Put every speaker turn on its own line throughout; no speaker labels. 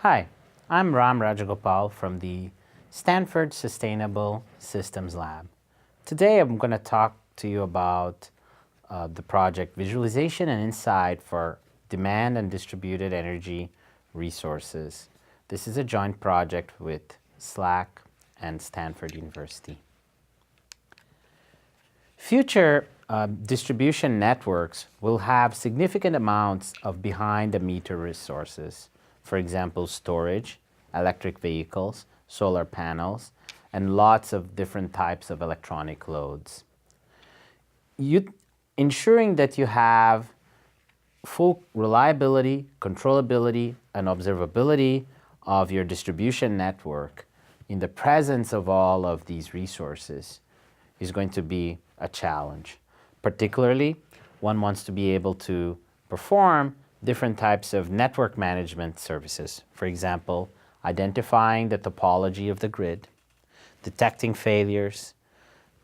Hi, I'm Rajagopal from the Stanford Sustainable Systems Lab. Today I'm going to talk to you about the project Visualization and Insight for Demand and Distributed Energy Resources. This is a joint project with SLAC and Stanford University. Future distribution networks will have significant amounts of behind-the-meter resources. For example, storage, electric vehicles, solar panels, and lots of different types of electronic loads. Ensuring that you have full reliability, controllability, and observability of your distribution network in the presence of all of these resources is going to be a challenge. Particularly, one wants to be able to perform different types of network management services. For example, identifying the topology of the grid, detecting failures,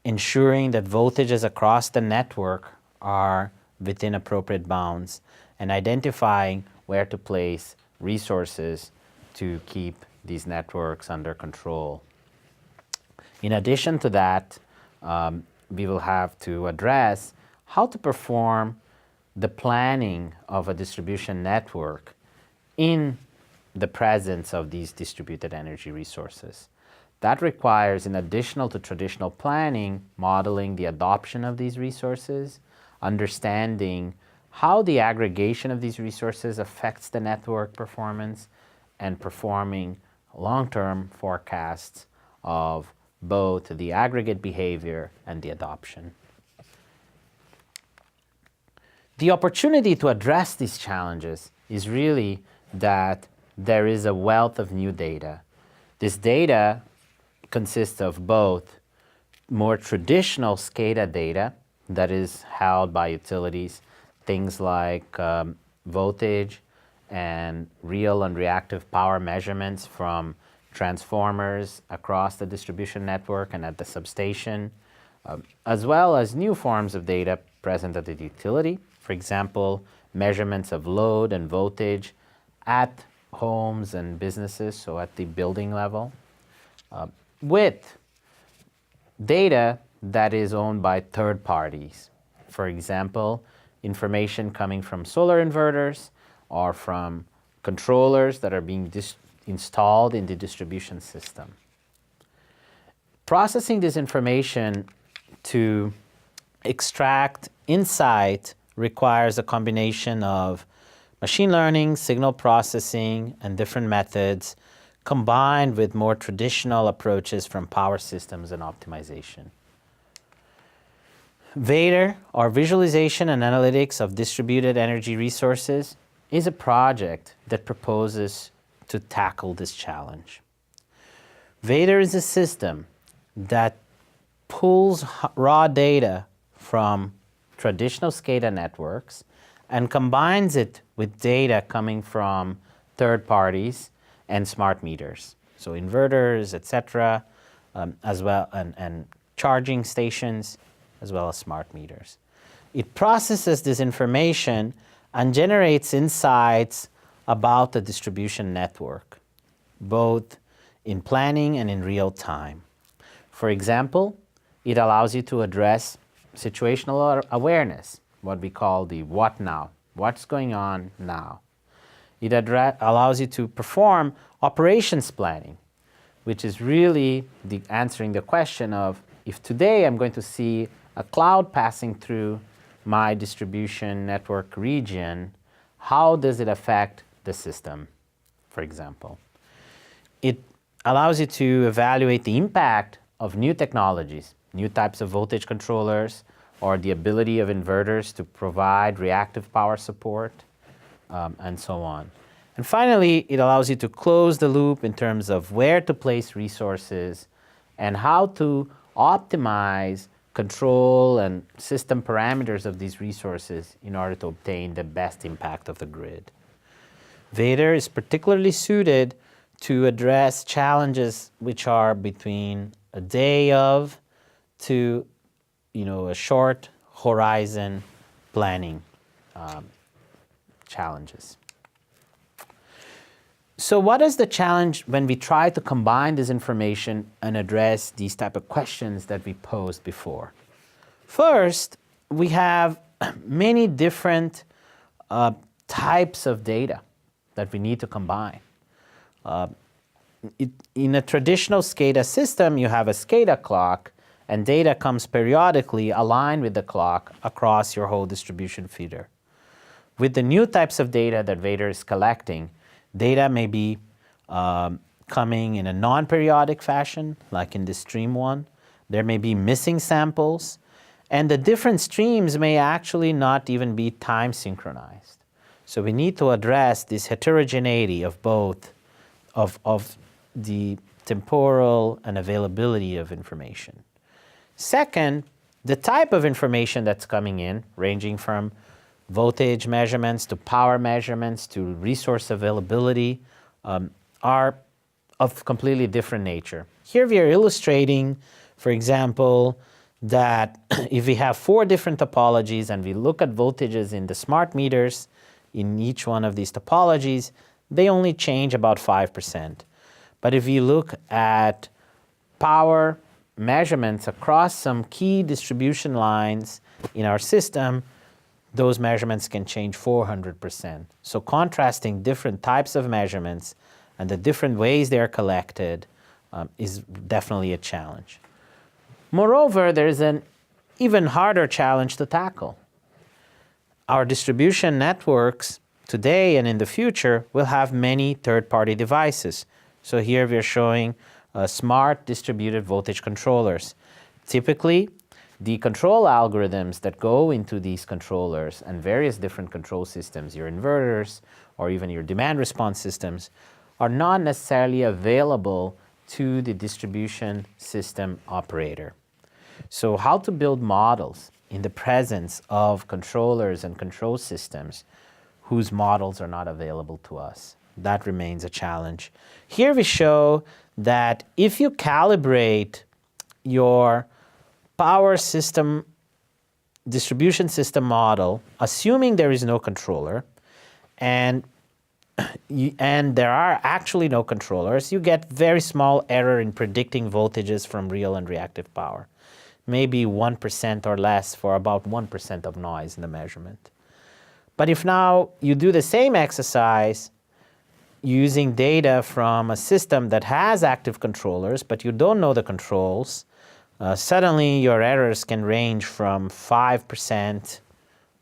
ensuring that voltages across the network are within appropriate bounds, and identifying where to place resources to keep these networks under control. In addition to that, we will have to address how to perform the planning of a distribution network in the presence of these distributed energy resources. That requires, in addition to traditional planning, modeling the adoption of these resources, understanding how the aggregation of these resources affects the network performance, and performing long-term forecasts of both the aggregate behavior and the adoption. The opportunity to address these challenges is really that there is a wealth of new data. This data consists of both more traditional SCADA data that is held by utilities, things like voltage and real and reactive power measurements from transformers across the distribution network and at the substation, as well as new forms of data present at the utility. For example, measurements of load and voltage at homes and businesses, so at the building level, with data that is owned by third parties. For example, information coming from solar inverters or from controllers that are being installed in the distribution system. Processing this information to extract insight requires a combination of machine learning, signal processing, and different methods combined with more traditional approaches from power systems and optimization. VADER, or Visualization and Analytics of Distributed Energy Resources, is a project that proposes to tackle this challenge. VADER is a system that pulls raw data from traditional SCADA networks and combines it with data coming from third parties and smart meters, so inverters, etc., as well, and charging stations, as well as smart meters. It processes this information and generates insights about the distribution network, both in planning and in real time. For example, it allows you to address situational awareness, what we call the what now, what's going on now. It allows you to perform operations planning, which is really answering the question of, if today I'm going to see a cloud passing through my distribution network region, how does it affect the system, for example? It allows you to evaluate the impact of new technologies, new types of voltage controllers, or the ability of inverters to provide reactive power support, and so on. And finally, it allows you to close the loop in terms of where to place resources and how to optimize control and system parameters of these resources in order to obtain the best impact of the grid. VADER is particularly suited to address challenges which are between a day of to a short horizon planning challenges. So what is the challenge when we try to combine this information and address these type of questions that we posed before? First, we have many different types of data that we need to combine. In a traditional SCADA system, you have a SCADA clock, and data comes periodically aligned with the clock across your whole distribution feeder. With the new types of data that VADER is collecting, data may be coming in a non-periodic fashion, like in this stream one. There may be missing samples, and the different streams may actually not even be time synchronized. So we need to address this heterogeneity of both of the temporal and availability of information. Second, the type of information that's coming in, ranging from voltage measurements to power measurements to resource availability, are of completely different nature. Here we are illustrating, for example, that if we have 4 different topologies and we look at voltages in the smart meters in each one of these topologies, they only change about 5%. But if you look at power measurements across some key distribution lines in our system, those measurements can change 400%. So contrasting different types of measurements and the different ways they are collected is definitely a challenge. Moreover, there is an even harder challenge to tackle. Our distribution networks today and in the future will have many third-party devices. So here we are showing smart distributed voltage controllers. Typically, the control algorithms that go into these controllers and various different control systems, your inverters or even your demand response systems, are not necessarily available to the distribution system operator. So how to build models in the presence of controllers and control systems whose models are not available to us? That remains a challenge. Here we show that if you calibrate your power system, distribution system model, assuming there is no controller, and there are actually no controllers, you get very small error in predicting voltages from real and reactive power. Maybe 1% or less for about 1% of noise in the measurement. But if now you do the same exercise using data from a system that has active controllers, but you don't know the controls, suddenly your errors can range from 5%,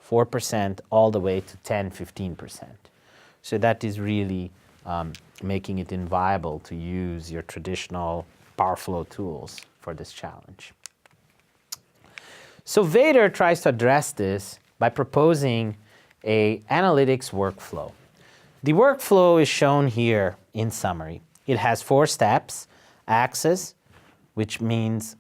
4%, all the way to 10, 15%. So that is really making it inviable to use your traditional power flow tools for this challenge. So VADER tries to address this by proposing an analytics workflow. The workflow is shown here in summary. It has 4 steps: access, which means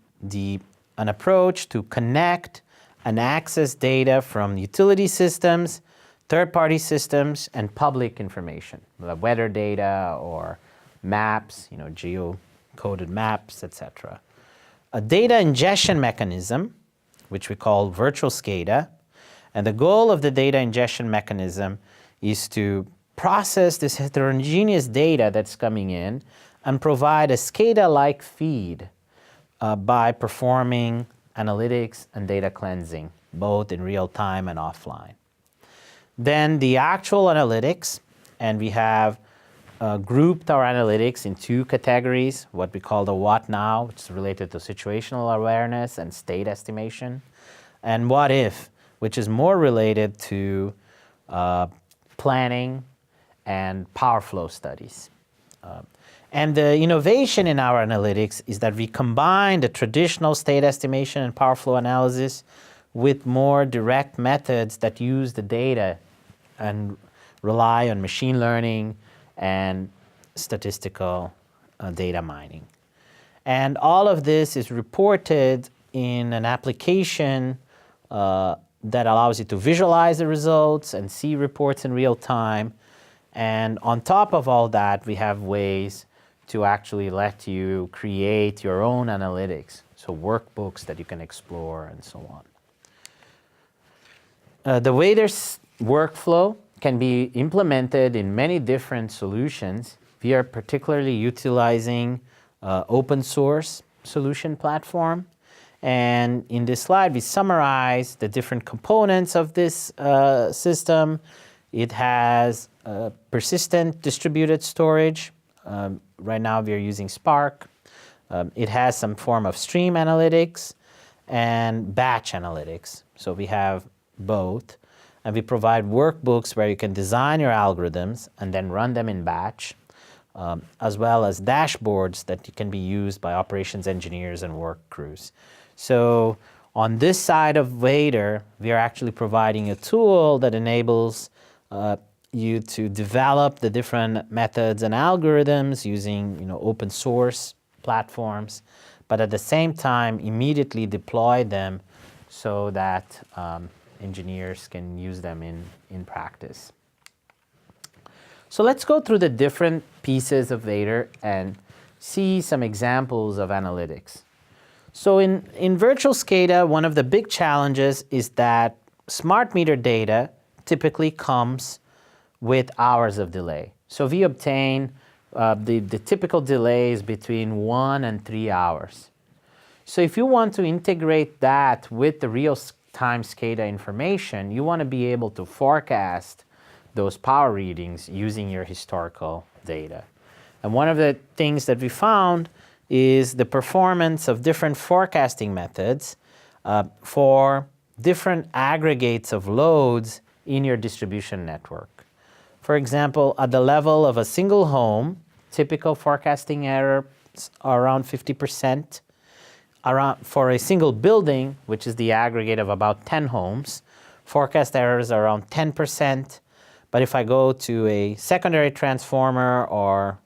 an approach to connect and access data from utility systems, third-party systems, and public information, the weather data or maps, geo-coded maps, etc. A data ingestion mechanism, which we call virtual SCADA, and the goal of the data ingestion mechanism is to process this heterogeneous data that's coming in and provide a SCADA-like feed by performing analytics and data cleansing, both in real time and offline. Then the actual analytics, and we have grouped our analytics in 2 categories, what we call the what now, which is related to situational awareness and state estimation, and what if, which is more related to planning and power flow studies. And the innovation in our analytics is that we combine the traditional state estimation and power flow analysis with more direct methods that use the data and rely on machine learning and statistical data mining. And all of this is reported in an application that allows you to visualize the results and see reports in real time. And on top of all that, we have ways to actually let you create your own analytics, so workbooks that you can explore and so on. The VADER workflow can be implemented in many different solutions, we are particularly utilizing open source solution platform. And in this slide, we summarize the different components of this system. It has persistent distributed storage. Right now, we are using Spark. It has some form of stream analytics and batch analytics. So we have both. And we provide workbooks where you can design your algorithms and then run them in batch, as well as dashboards that can be used by operations engineers and work crews. So on this side of VADER, we are actually providing a tool that enables you to develop the different methods and algorithms using open source platforms, but at the same time immediately deploy them so that engineers can use them in practice. So let's go through the different pieces of VADER and see some examples of analytics. So in virtual SCADA, one of the big challenges is that smart meter data typically comes with hours of delay. So we obtain the typical delays between 1 and 3 hours. So if you want to integrate that with the real-time SCADA information, you want to be able to forecast those power readings using your historical data. And one of the things that we found is the performance of different forecasting methods for different aggregates of loads in your distribution network. For example, at the level of a single home, typical forecasting errors are around 50%. For a single building, which is the aggregate of about 10 homes, forecast errors are around 10%. But if I go to a secondary transformer or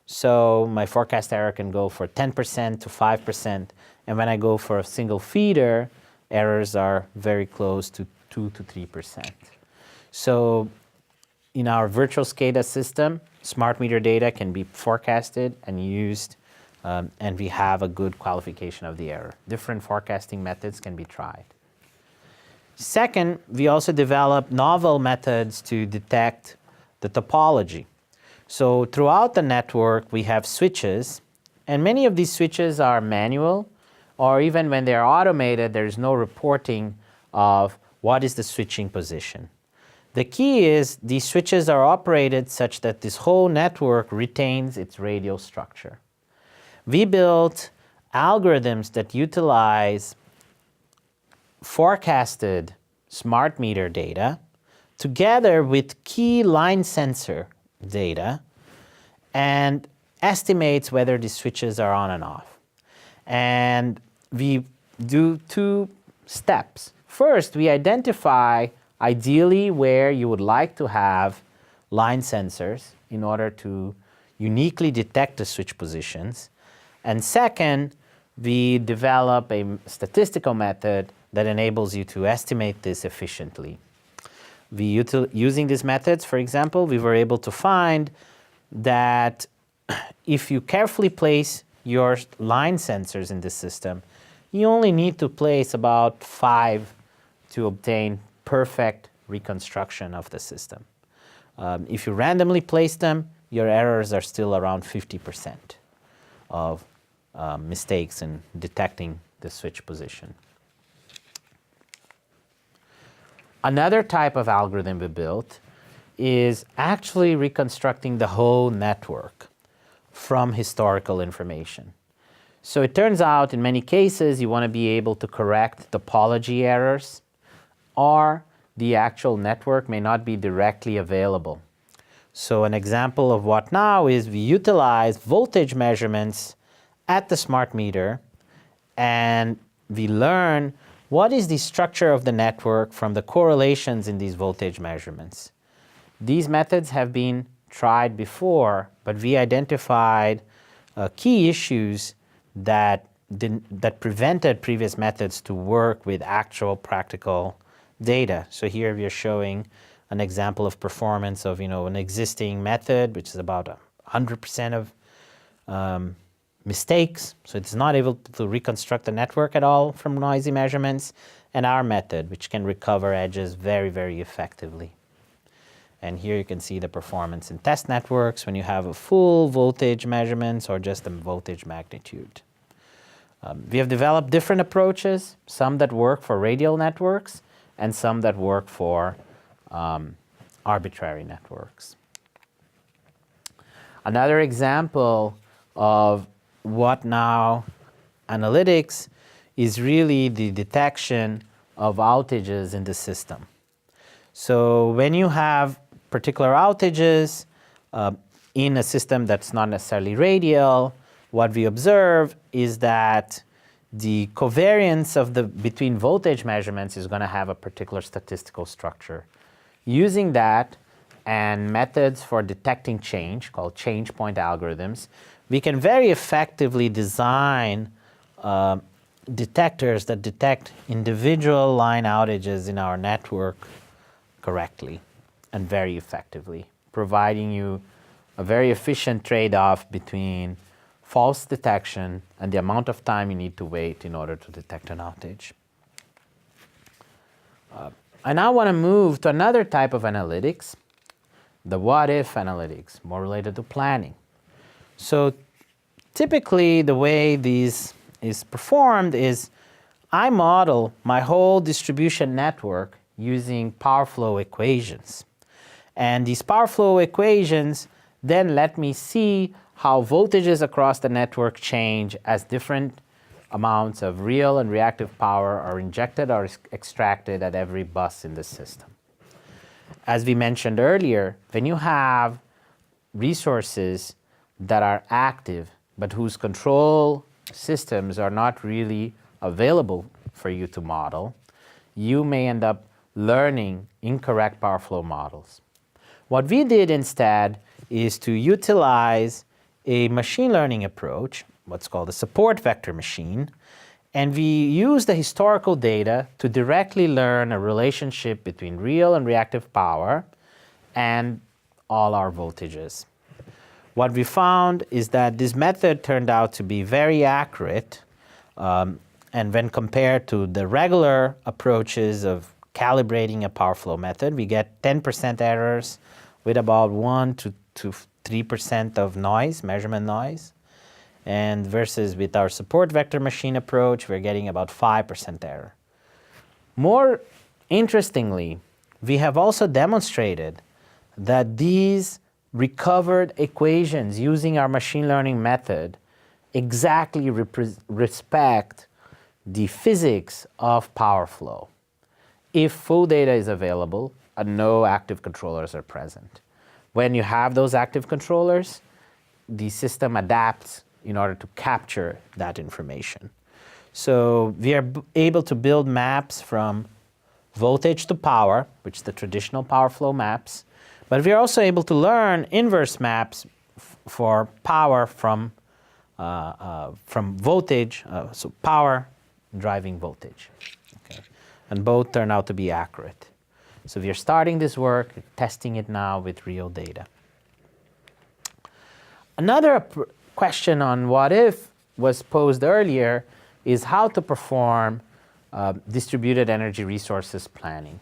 so, my forecast error can go for 10% to 5%. And when I go for a single feeder, errors are very close to 2 to 3%. So in our virtual SCADA system, smart meter data can be forecasted and used, and we have a good qualification of the error. Different forecasting methods can be tried. Second, we also develop novel methods to detect the topology. So throughout the network, we have switches, and many of these switches are manual, or even when they're automated, there's no reporting of what is the switching position. The key is these switches are operated such that this whole network retains its radial structure. We built algorithms that utilize forecasted smart meter data together with key line sensor data and estimates whether the switches are on and off. And we do 2 steps. First, we identify ideally where you would like to have line sensors in order to uniquely detect the switch positions. And second, we develop a statistical method that enables you to estimate this efficiently. Using these methods, for example, we were able to find that if you carefully place your line sensors in the system, you only need to place about 5 to obtain perfect reconstruction of the system. If you randomly place them, your errors are still around 50% of mistakes in detecting the switch position. Another type of algorithm we built is actually reconstructing the whole network from historical information. So it turns out in many cases you want to be able to correct topology errors, or the actual network may not be directly available. So an example of what now is we utilize voltage measurements at the smart meter, and we learn what is the structure of the network from the correlations in these voltage measurements. These methods have been tried before, but we identified key issues that prevented previous methods to work with actual practical data. So here we are showing an example of performance of an existing method, which is about 100% of mistakes. So it's not able to reconstruct the network at all from noisy measurements, and our method, which can recover edges very, very effectively. And here you can see the performance in test networks when you have a full voltage measurements or just a voltage magnitude. We have developed different approaches, some that work for radial networks and some that work for arbitrary networks. Another example of what now analytics is really the detection of outages in the system. So when you have particular outages in a system that's not necessarily radial, what we observe is that the covariance of between voltage measurements is going to have a particular statistical structure. Using that and methods for detecting change, called change point algorithms, we can very effectively design detectors that detect individual line outages in our network correctly and very effectively, providing you a very efficient trade-off between false detection and the amount of time you need to wait in order to detect an outage. I now want to move to another type of analytics, the what-if analytics, more related to planning. So typically the way these is performed is I model my whole distribution network using power flow equations. And these power flow equations then let me see how voltages across the network change as different amounts of real and reactive power are injected or extracted at every bus in the system. As we mentioned earlier, when you have resources that are active but whose control systems are not really available for you to model, you may end up learning incorrect power flow models. What we did instead is to utilize a machine learning approach, what's called a support vector machine, and we use the historical data to directly learn a relationship between real and reactive power and all our voltages. What we found is that this method turned out to be very accurate, and when compared to the regular approaches of calibrating a power flow method, we get 10% errors with about 1 to 3% of noise, measurement noise. And versus with our support vector machine approach, we're getting about 5% error. More interestingly, we have also demonstrated that these recovered equations using our machine learning method exactly respect the physics of power flow if full data is available and no active controllers are present. When you have those active controllers, the system adapts in order to capture that information. So we are able to build maps from voltage to power, which is the traditional power flow maps, but we are also able to learn inverse maps for power from voltage, so power driving voltage. Okay. And both turn out to be accurate. So we are starting this work, testing it now with real data. Another question on what if was posed earlier is how to perform distributed energy resources planning.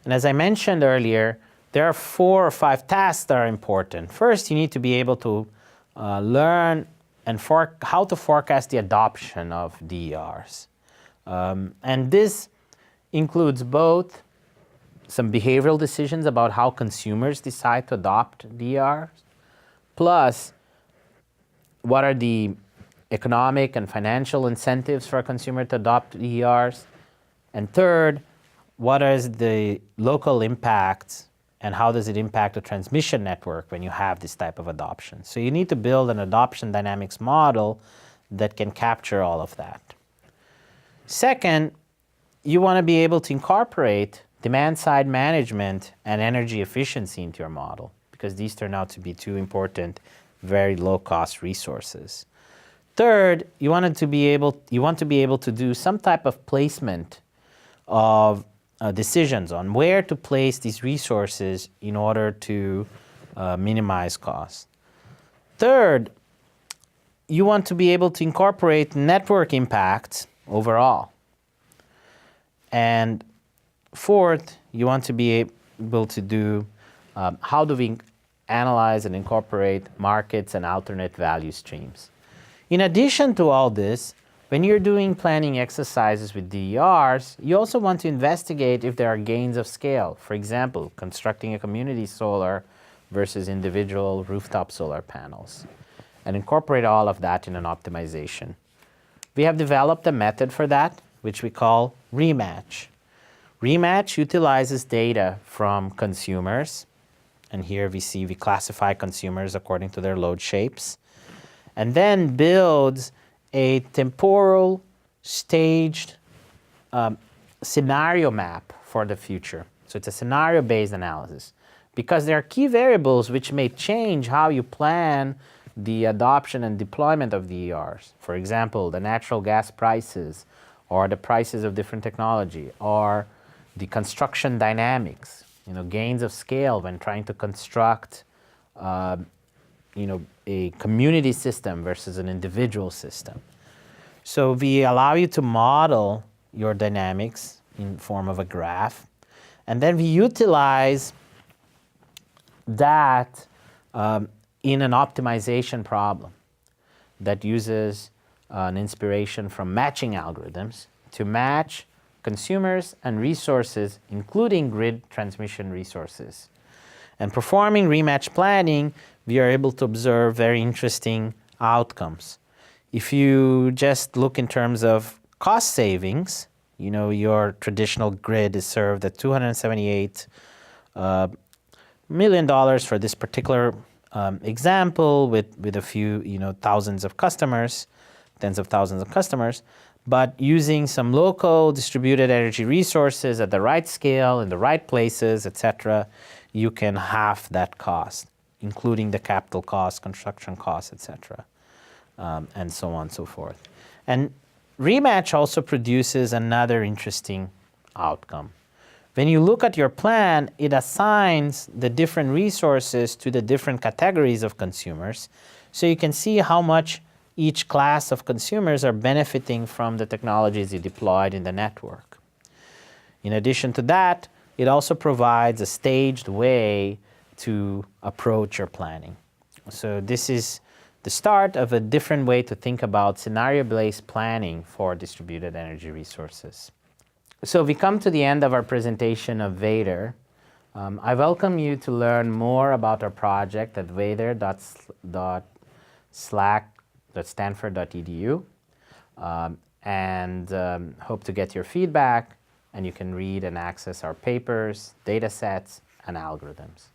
And as I mentioned earlier, there are 4 or 5 tasks that are important. First, you need to be able to learn and how to forecast the adoption of DERs. And this includes both some behavioral decisions about how consumers decide to adopt DERs, plus what are the economic and financial incentives for a consumer to adopt DERs, and third, what is the local impacts and how does it impact the transmission network when you have this type of adoption. So you need to build an adoption dynamics model that can capture all of that. Second, you want to be able to incorporate demand-side management and energy efficiency into your model, because these turn out to be 2 important, very low-cost resources. Third, you want to be able to do some type of placement of decisions on where to place these resources in order to minimize costs. Third, you want to be able to incorporate network impacts overall. And fourth, you want to be able to do how do we analyze and incorporate markets and alternate value streams. In addition to all this, when you're doing planning exercises with DERs, you also want to investigate if there are gains of scale. For example, constructing a community solar versus individual rooftop solar panels, and incorporate all of that in an optimization. We have developed a method for that, which we call rematch. Rematch utilizes data from consumers, and here we classify consumers according to their load shapes, and then builds a temporal staged scenario map for the future. So it's a scenario-based analysis, because there are key variables which may change how you plan the adoption and deployment of DERs. For example, the natural gas prices, or the prices of different technology, or the construction dynamics, gains of scale when trying to construct a community system versus an individual system. So we allow you to model your dynamics in form of a graph, and then we utilize that in an optimization problem that uses an inspiration from matching algorithms to match consumers and resources, including grid transmission resources. And performing rematch planning, we are able to observe very interesting outcomes. If you just look in terms of cost savings, your traditional grid is served at $278 million for this particular example with a few, thousands of customers, tens of thousands of customers. But using some local distributed energy resources at the right scale, in the right places, etc., you can halve that cost, including the capital cost, construction costs, etc., and so on and so forth. And rematch also produces another interesting outcome. When you look at your plan, it assigns the different resources to the different categories of consumers, so you can see how much each class of consumers are benefiting from the technologies you deployed in the network. In addition to that, it also provides a staged way to approach your planning. So this is the start of a different way to think about scenario-based planning for distributed energy resources. So we come to the end of our presentation of VADER. I welcome you to learn more about our project at vader.stanford.edu, and hope to get your feedback, and you can read and access our papers, data sets, and algorithms.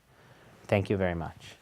Thank you very much.